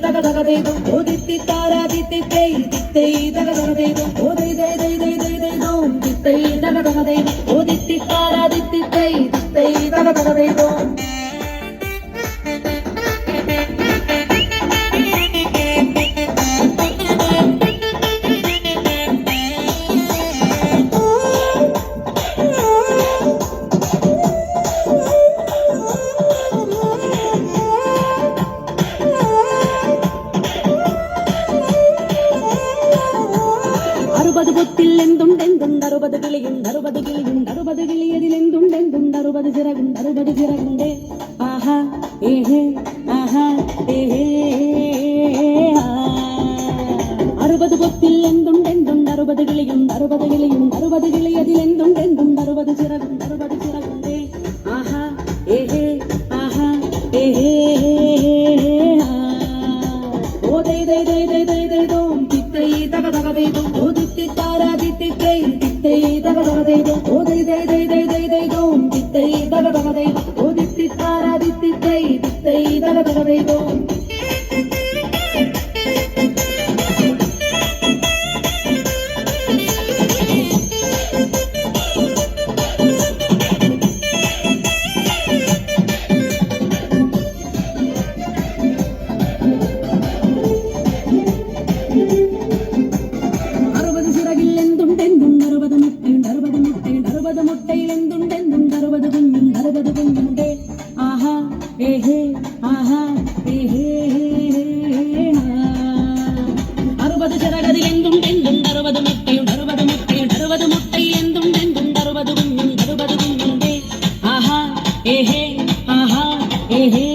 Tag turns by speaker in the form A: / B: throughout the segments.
A: daga daga dey do, o ditti tara ditti dey, ditti daga daga dey do, o dey dey dey dey dey dey do, ditti daga daga dey do, o ditti tara ditti dey, ditti daga daga dey do. അറുപത് പൊത്തില്ലെന്തുണ്ടെന്തുണ്ട് അറുപത് കിളിയുണ്ട് അറുപത് കിളിയുണ്ട് അറുപത് കിളിയതിലെന്തുണ്ടെന്തുണ്ട് അറുപത് ചിറകുണ്ട് അറുപത് ചിറകുണ്ട് ആഹാ ഏഹേ ആഹാ ഏഹേ അറുപത് പൊത്തില്ലെന്തുണ്ടെന്തുണ്ട് അറുപത് കിളിയുണ്ട് അറുപത് കിളിയുണ്ട് അറുപത് കിളിയതിലെന്തുണ്ടെന്തുണ്ട് അറുപത് ചിറകുണ്ട് അറുപത് ചിറകുണ്ട് ആഹാ ഏഹേ ആഹാ ഏഹേ ഓ ദേ ദേ ദേ ദേ ദേ ദേ ദോ ദിത്തൈ ദഗ ദഗ ദേ ദോ ഓ ദിത്തി താരാ ദിത്തി ദേ ദിത്തൈ ദഗ ദഗ ദേ ദോ ഓ ദേ ദേ ദേ ദേ ദേ ദേ ദോ ദിത്തൈ ദഗ ദഗ ദേ ദോ ഓ ദിത്തി താരാ ദിത്തി ദേ ദിത്തൈ ദഗ ദഗ ദേ ദോ. മുട്ടയിലെന്തുണ്ടെന്തുണ്ട് അറുപത് കുഞ്ഞുണ്ട് അറുപത് കുഞ്ഞുണ്ട് ആഹാ ഏഹേ ആഹാ ഏഹേ അറുപത് ചിറകതിലെന്തുണ്ടെന്തുണ്ട് അറുപത് മുട്ടയുണ്ട് അറുപത് മുട്ടയുണ്ട് അറുപത് മുട്ടയിലെന്തുണ്ടെന്തുണ്ട് അറുപത് കുഞ്ഞുണ്ട് അറുപത് കുഞ്ഞുണ്ട് ആഹാ ഏഹേ ആഹാ ഏഹേ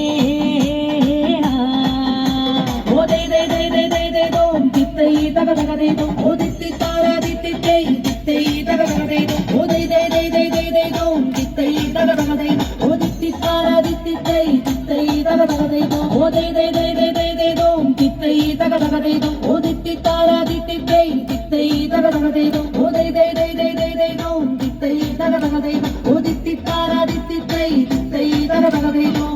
A: ഓ ദേ ദേ ദേ ദേ ദേ ദേ ദോ ദിത്തൈ ദഗ ദഗ ദേ ദോ ഓ ദിത്തി താരാ ദിത്തി ദേ ദിത്തൈ ദഗ ദഗ ദേ ദോ ഓ ദേ ദേ ദേ ദേ ദേ ദേ ദോ ദിത്തൈ ദഗ ദഗ ദേ ദോ ഓ ദിത്തി താരാ ദിത്തി ദേ ദിത്തൈ ദഗ ദഗ ദേ ദോ ഓ ദേ ദേ ദേ ദേ ദേ ദേ ദോ ദിത്തൈ ദഗ ദഗ ദേ ദോ ഓ ദിത്തി താരാ ദിത്തി ദേ ദിത്തൈ ദഗ ദഗ ദേ ദോ ഓ ദേ ദേ ദേ ദേ ദേ ദേ ദോ ദിത്തൈ ദഗ ദഗ ദേ ദോ ഓ ദിത്തി താരാ ദിത്തി ദേ ദിത്തൈ ദഗ ദഗ ദേ ദോ.